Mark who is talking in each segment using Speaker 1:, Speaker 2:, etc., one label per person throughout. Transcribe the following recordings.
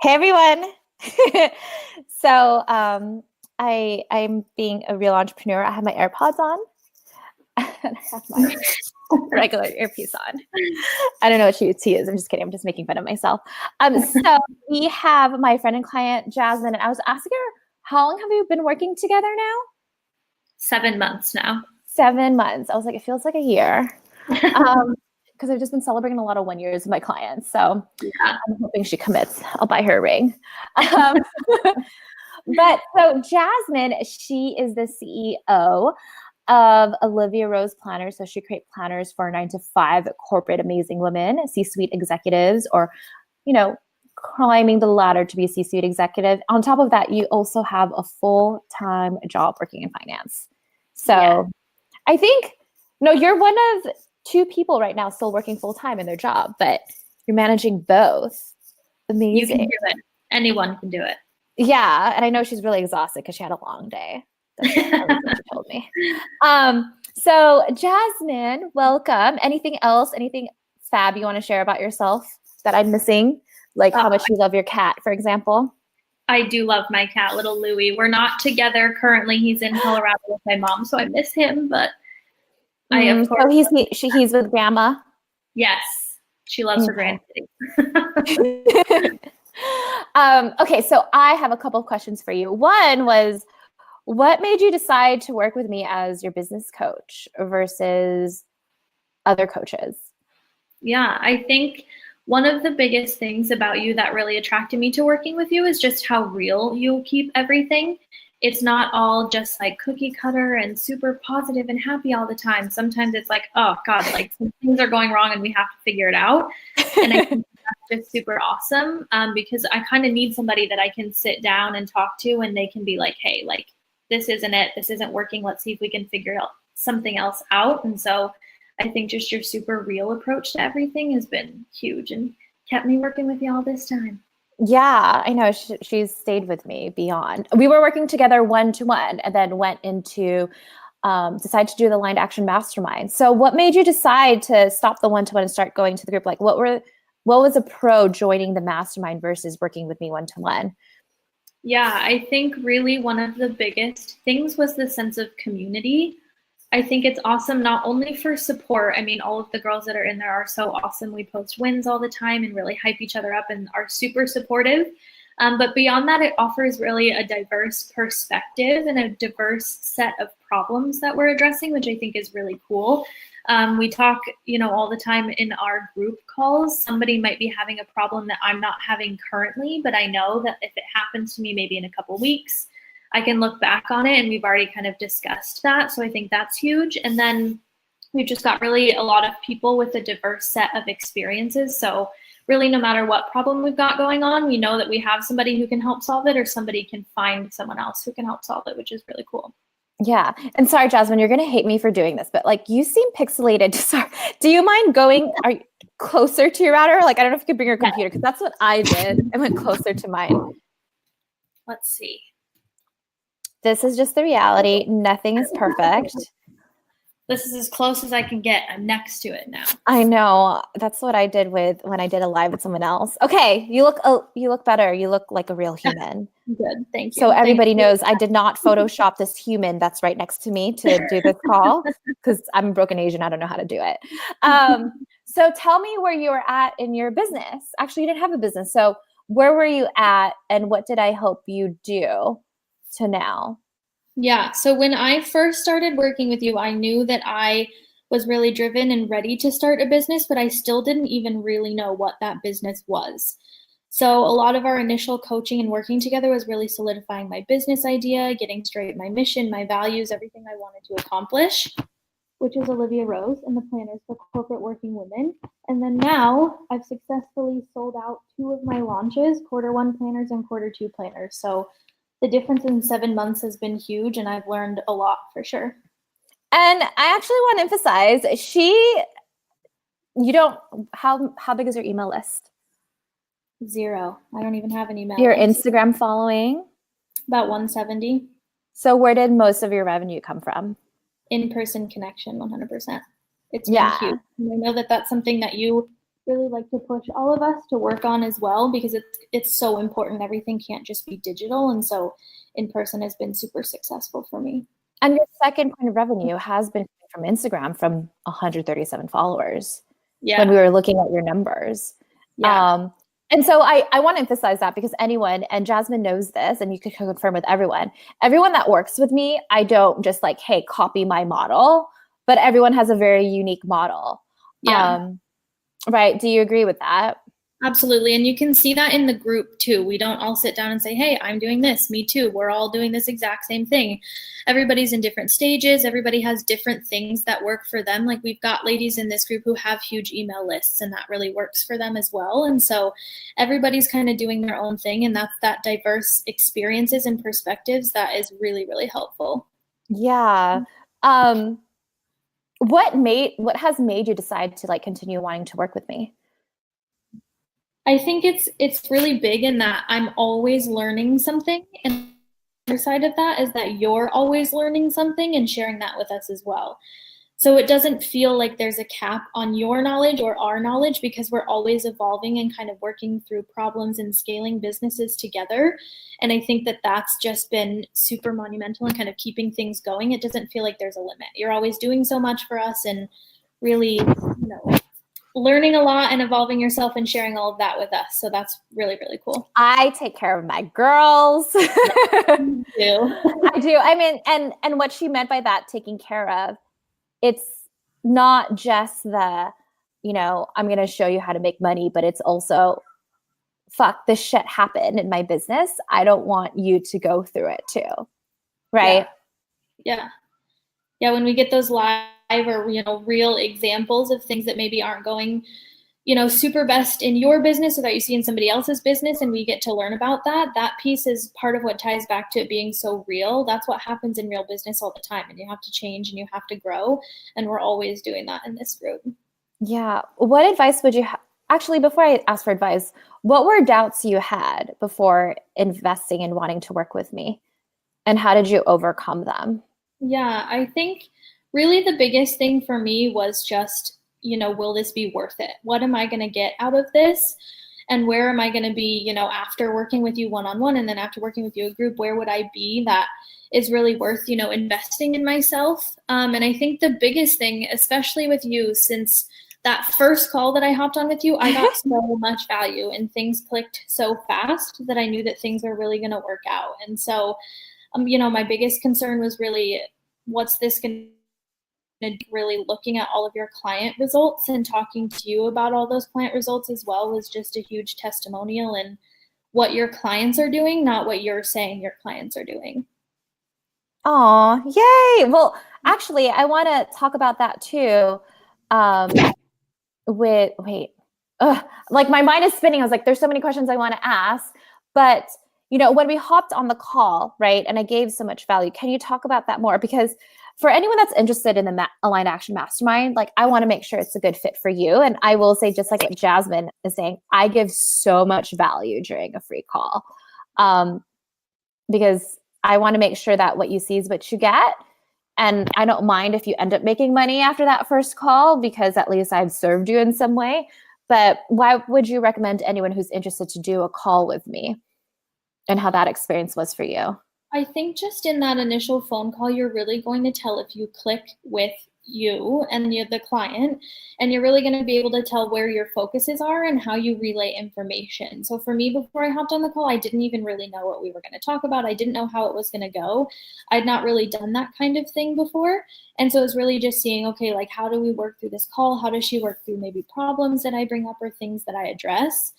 Speaker 1: Hey everyone. So I'm being a real entrepreneur. I have my AirPods on and I have my regular earpiece on. I don't know what she is. I'm just kidding. I'm just making fun of myself. So we have my friend and client Jasmine, and I was asking her, how long have you been working together now?
Speaker 2: 7 months now.
Speaker 1: 7 months. I was like, it feels like a year. Because I've just been celebrating a lot of 1 years with my clients. So
Speaker 2: Yeah.
Speaker 1: I'm hoping she commits. I'll buy her a ring. But so Jasmine, she is the CEO of Olivia Rose Planners. So she creates planners for 9 to 5 corporate amazing women, C-suite executives, or, climbing the ladder to be a C-suite executive. On top of that, you also have a full-time job working in finance. So I think, no, you're one of 2 people right now still working full-time in their job, but you're managing both. Amazing.
Speaker 2: You can do it. Anyone can do it.
Speaker 1: Yeah, and I know she's really exhausted because she had a long day. That's what she told me. So Jasmine, welcome. Anything else? Anything fab you want to share about yourself that I'm missing? Like how much you love your cat, for example?
Speaker 2: I do love my cat, little Louie. We're not together currently. He's in Colorado with my mom, so I miss him. But I, of course,
Speaker 1: so he's with grandma.
Speaker 2: Yes, she loves her grandkids.
Speaker 1: Okay, so I have a couple of questions for you. One was, what made you decide to work with me as your business coach versus other coaches?
Speaker 2: Yeah, I think one of the biggest things about you that really attracted me to working with you is just how real you keep everything. It's not all just like cookie cutter and super positive and happy all the time. Sometimes it's like, oh God, like some things are going wrong and we have to figure it out. And I think that's just super awesome because I kind of need somebody that I can sit down and talk to and they can be like, hey, like this isn't it. This isn't working. Let's see if we can figure out something else out. And so I think just your super real approach to everything has been huge and kept me working with you all this time.
Speaker 1: Yeah, I know. She's stayed with me beyond. We were working together 1-to-1 and then went into decide to do the Aligned Action Mastermind. So what made you decide to stop the 1-to-1 and start going to the group? Like what was a pro joining the mastermind versus working with me 1-to-1?
Speaker 2: Yeah, I think really one of the biggest things was the sense of community. I think it's awesome not only for support. I mean, all of the girls that are in there are so awesome. We post wins all the time and really hype each other up and are super supportive. But beyond that, it offers really a diverse perspective and a diverse set of problems that we're addressing, which I think is really cool. We talk, all the time in our group calls. Somebody might be having a problem that I'm not having currently, but I know that if it happens to me maybe in a couple weeks, I can look back on it and we've already kind of discussed that. So I think that's huge. And then we've just got really a lot of people with a diverse set of experiences. So really, no matter what problem we've got going on, we know that we have somebody who can help solve it or somebody can find someone else who can help solve it, which is really cool.
Speaker 1: Yeah. And sorry, Jasmine, you're going to hate me for doing this, but like you seem pixelated. Sorry. Do you mind going closer to your router? Like, I don't know if you could bring your computer because that's what I did. I went closer to mine.
Speaker 2: Let's see.
Speaker 1: This is just the reality. Nothing is perfect.
Speaker 2: This is as close as I can get. I'm next to it now.
Speaker 1: I know. That's what I did when I did a live with someone else. Okay, you look better. You look like a real human.
Speaker 2: Good, thank you.
Speaker 1: So everybody knows I did not Photoshop this human that's right next to me to do this call because I'm a broken Asian. I don't know how to do it. So tell me where you were at in your business. Actually, you didn't have a business. So where were you at and what did I help you do to now?
Speaker 2: Yeah, so when I first started working with you, I knew that I was really driven and ready to start a business, but I still didn't even really know what that business was. So a lot of our initial coaching and working together was really solidifying my business idea, getting straight my mission, my values, everything I wanted to accomplish, which is Olivia Rose and the Planners for Corporate Working Women. And then now I've successfully sold out 2 of my launches, Q1 planners and Q2 planners. So the difference in 7 months has been huge and I've learned a lot for sure.
Speaker 1: And I actually want to emphasize, how big is your email list?
Speaker 2: 0. I don't even have an email
Speaker 1: Your
Speaker 2: list.
Speaker 1: Instagram following?
Speaker 2: About 170.
Speaker 1: So where did most of your revenue come from?
Speaker 2: In-person connection, 100%. It's been huge. And I know that that's something that you really like to push all of us to work on as well, because it's so important. Everything can't just be digital, and so in person has been super successful for me.
Speaker 1: And your second point of revenue has been from Instagram from 137 followers when we were looking at your numbers.
Speaker 2: Yeah.
Speaker 1: And so I want to emphasize that, because anyone, and Jasmine knows this, and you can confirm with everyone that works with me, I don't just like, hey, copy my model, but everyone has a very unique model.
Speaker 2: Yeah.
Speaker 1: Right. Do you agree with that?
Speaker 2: Absolutely. And you can see that in the group too. We don't all sit down and say, hey, I'm doing this. Me too. We're all doing this exact same thing. Everybody's in different stages. Everybody has different things that work for them. Like, we've got ladies in this group who have huge email lists, and that really works for them as well. And so everybody's kind of doing their own thing. And that's that diverse experiences and perspectives that is really, really helpful.
Speaker 1: Yeah. What has made you decide to like continue wanting to work with me?
Speaker 2: I think it's really big in that I'm always learning something, and the other side of that is that you're always learning something and sharing that with us as well. So it doesn't feel like there's a cap on your knowledge or our knowledge, because we're always evolving and kind of working through problems and scaling businesses together. And I think that that's just been super monumental in kind of keeping things going. It doesn't feel like there's a limit. You're always doing so much for us, and really, learning a lot and evolving yourself and sharing all of that with us. So that's really, really cool.
Speaker 1: I take care of my girls.
Speaker 2: You do.
Speaker 1: I do. I mean, and what she meant by that, taking care of, it's not just the, I'm going to show you how to make money, but it's also, fuck, this shit happened in my business. I don't want you to go through it too. Right?
Speaker 2: Yeah. When we get those live or, real examples of things that maybe aren't going, super best in your business, or that you see in somebody else's business, and we get to learn about that piece is part of what ties back to it being so real. That's what happens in real business all the time, and you have to change and you have to grow, and we're always doing that in this group.
Speaker 1: Yeah. What advice would you actually, before I ask for advice, what were doubts you had before investing and wanting to work with me, and how did you overcome them?
Speaker 2: Yeah, I think really the biggest thing for me was just, will this be worth it? What am I going to get out of this? And where am I going to be, after working with you one-on-one, and then after working with you a group, where would I be that is really worth, investing in myself? And I think the biggest thing, especially with you, since that first call that I hopped on with you, I got so much value, and things clicked so fast that I knew that things were really going to work out. And so, my biggest concern was really, what's this going to really looking at all of your client results and talking to you about all those client results as well was just a huge testimonial in what your clients are doing, not what you're saying your clients are doing.
Speaker 1: Oh, yay. Well, actually, I want to talk about that too. Like my mind is spinning. I was like, there's so many questions I want to ask, but when we hopped on the call, right, and I gave so much value, can you talk about that more? Because for anyone that's interested in the Aligned Action Mastermind, like, I want to make sure it's a good fit for you. And I will say, just like what Jasmine is saying, I give so much value during a free call, because I want to make sure that what you see is what you get. And I don't mind if you end up making money after that first call, because at least I've served you in some way. But why would you recommend anyone who's interested to do a call with me, and how that experience was for you?
Speaker 2: I think just in that initial phone call, you're really going to tell if you click with you and the client, and you're really going to be able to tell where your focuses are and how you relay information. So for me, before I hopped on the call, I didn't even really know what we were going to talk about. I didn't know how it was going to go. I'd not really done that kind of thing before. And so it was really just seeing, okay, like, how do we work through this call? How does she work through maybe problems that I bring up or things that I address?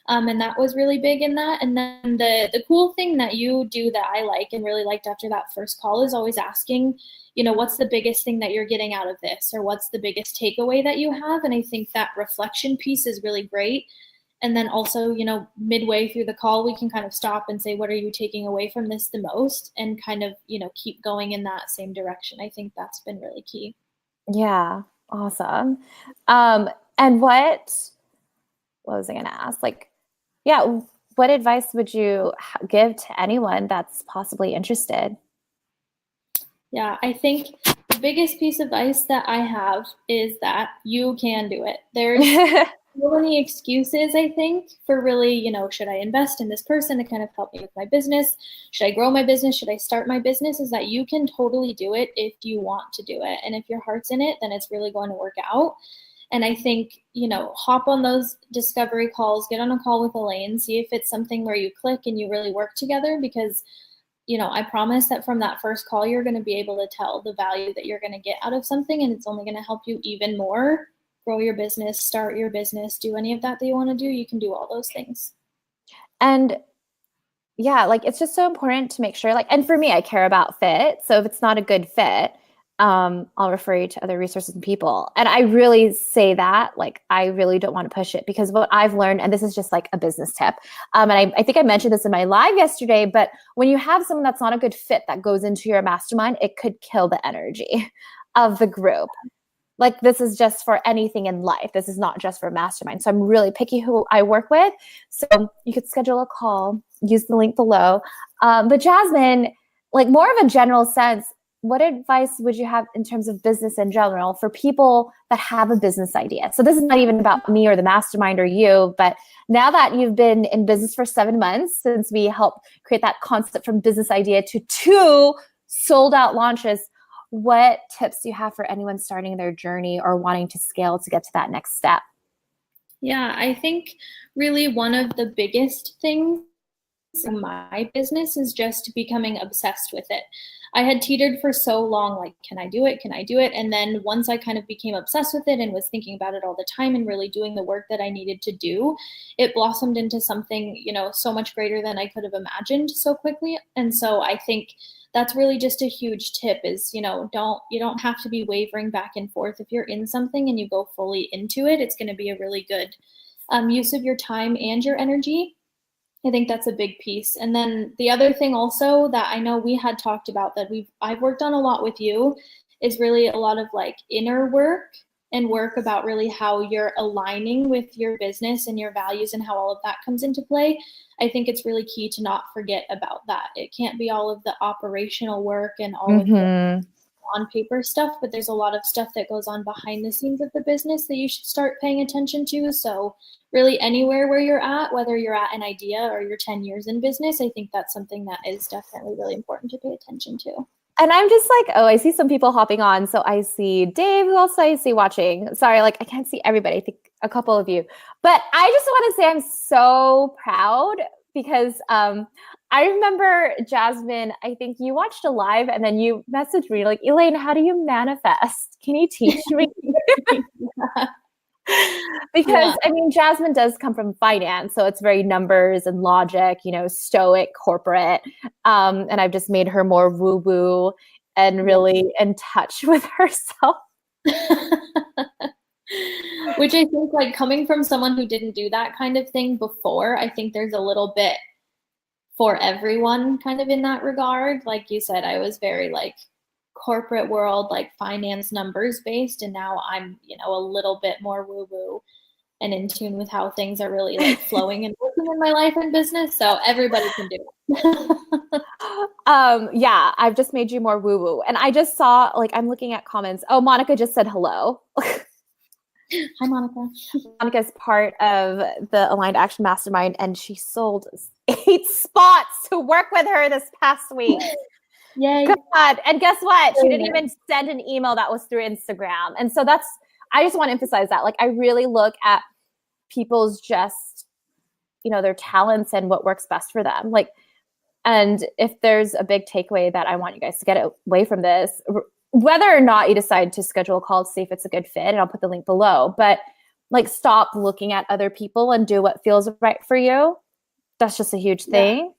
Speaker 2: And that was really big in that. And then the cool thing that you do that I like and really liked after that first call is always asking, what's the biggest thing that you're getting out of this? Or what's the biggest takeaway that you have? And I think that reflection piece is really great. And then also, midway through the call, we can kind of stop and say, what are you taking away from this the most? And kind of, keep going in that same direction. I think that's been really key.
Speaker 1: Yeah. Awesome. And what was I going to ask? What advice would you give to anyone that's possibly interested?
Speaker 2: Yeah, I think the biggest piece of advice that I have is that you can do it. so many excuses, I think, for really, should I invest in this person to kind of help me with my business? Should I grow my business? Should I start my business? Is that you can totally do it if you want to do it. And if your heart's in it, then it's really going to work out. And I think, hop on those discovery calls, get on a call with Elaine, see if it's something where you click and you really work together, because I promise that from that first call, you're going to be able to tell the value that you're going to get out of something, and it's only going to help you even more grow your business, start your business, do any of that you want to do. You can do all those things.
Speaker 1: And yeah, like it's just so important to make sure, like, and for me, I care about fit. So if it's not a good fit, I'll refer you to other resources and people. And I really say that, like, I really don't want to push it, because what I've learned, and this is just like a business tip, and I think I mentioned this in my live yesterday, but when you have someone that's not a good fit that goes into your mastermind, it could kill the energy of the group. Like, this is just for anything in life. This is not just for mastermind. So I'm really picky who I work with. So you could schedule a call, use the link below. But Jasmine, like, more of a general sense, what advice would you have in terms of business in general for people that have a business idea? So this is not even about me or the mastermind or you, but now that you've been in business for 7 months, since we helped create that concept from business idea to 2 sold out launches, what tips do you have for anyone starting their journey or wanting to scale to get to that next step?
Speaker 2: Yeah, I think really one of the biggest things in my business is just becoming obsessed with it. I had teetered for so long, like, can I do it? Can I do it? And then once I kind of became obsessed with it and was thinking about it all the time and really doing the work that I needed to do, it blossomed into something, so much greater than I could have imagined so quickly. And so I think that's really just a huge tip is, you don't have to be wavering back and forth. If you're in something and you go fully into it, it's going to be a really good use of your time and your energy. I think that's a big piece. And then the other thing also that I know we had talked about that I've worked on a lot with you is really a lot of like inner work and work about really how you're aligning with your business and your values and how all of that comes into play. I think it's really key to not forget about that. It can't be all of the operational work and all of the on paper stuff, but there's a lot of stuff that goes on behind the scenes of the business that you should start paying attention to. So really anywhere where you're at, whether you're at an idea or you're 10 years in business, I think that's something that is definitely really important to pay attention to.
Speaker 1: And I'm just like, oh, I see some people hopping on. So I see Dave, who else I see watching? Sorry, like I can't see everybody. I think a couple of you. But I just want to say I'm so proud because I remember, Jasmine, I think you watched a live and then you messaged me like, Elaine, how do you manifest? Can you teach me? Because I mean, Jasmine does come from finance, so it's very numbers and logic, stoic, corporate. And I've just made her more woo-woo and really in touch with herself.
Speaker 2: Which I think, like, coming from someone who didn't do that kind of thing before, I think there's a little bit for everyone kind of in that regard. Like you said, I was very like corporate world, like finance numbers based, and now I'm a little bit more woo woo and in tune with how things are really like flowing and working in my life and business. So everybody can do it.
Speaker 1: Yeah, I've just made you more woo woo, and I just saw, like, I'm looking at comments. Oh, Monica just said hello.
Speaker 2: Hi, Monica.
Speaker 1: Monica's part of the Aligned Action Mastermind, and she sold 8 spots to work with her this past week.
Speaker 2: Yay.
Speaker 1: God. And guess what? She didn't even send an email that was through Instagram. And so I just want to emphasize that. Like, I really look at people's just, their talents and what works best for them. Like, and if there's a big takeaway that I want you guys to get away from this, whether or not you decide to schedule a call to see if it's a good fit, and I'll put the link below, but like, stop looking at other people and do what feels right for you. That's just a huge thing.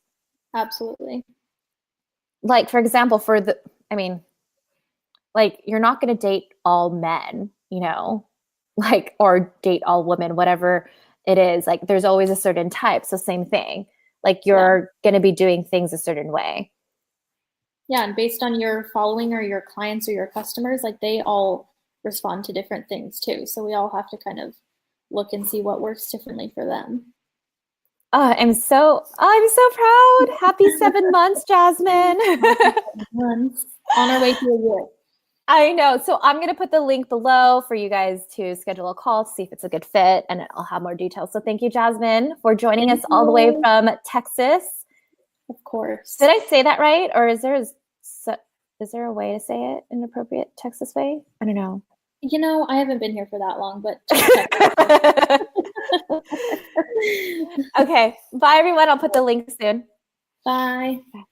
Speaker 2: Yeah, absolutely.
Speaker 1: Like, for example, like, you're not going to date all men, like, or date all women, whatever it is. Like, there's always a certain type. So same thing, like, you're going to be doing things a certain way.
Speaker 2: Yeah, and based on your following or your clients or your customers, like, they all respond to different things too. So we all have to kind of look and see what works differently for them.
Speaker 1: Oh, I'm so proud. Happy 7 months, Jasmine.
Speaker 2: 7 months. On our way to a year.
Speaker 1: I know. So I'm going to put the link below for you guys to schedule a call to see if it's a good fit, and I'll have more details. So thank you, Jasmine, for joining us all the way from Texas.
Speaker 2: Of course.
Speaker 1: Did I say that right? Or is there a way to say it in an appropriate Texas way? I don't know.
Speaker 2: You know, I haven't been here for that long, but
Speaker 1: okay. Bye, everyone. I'll put the link soon.
Speaker 2: Bye.
Speaker 1: Bye.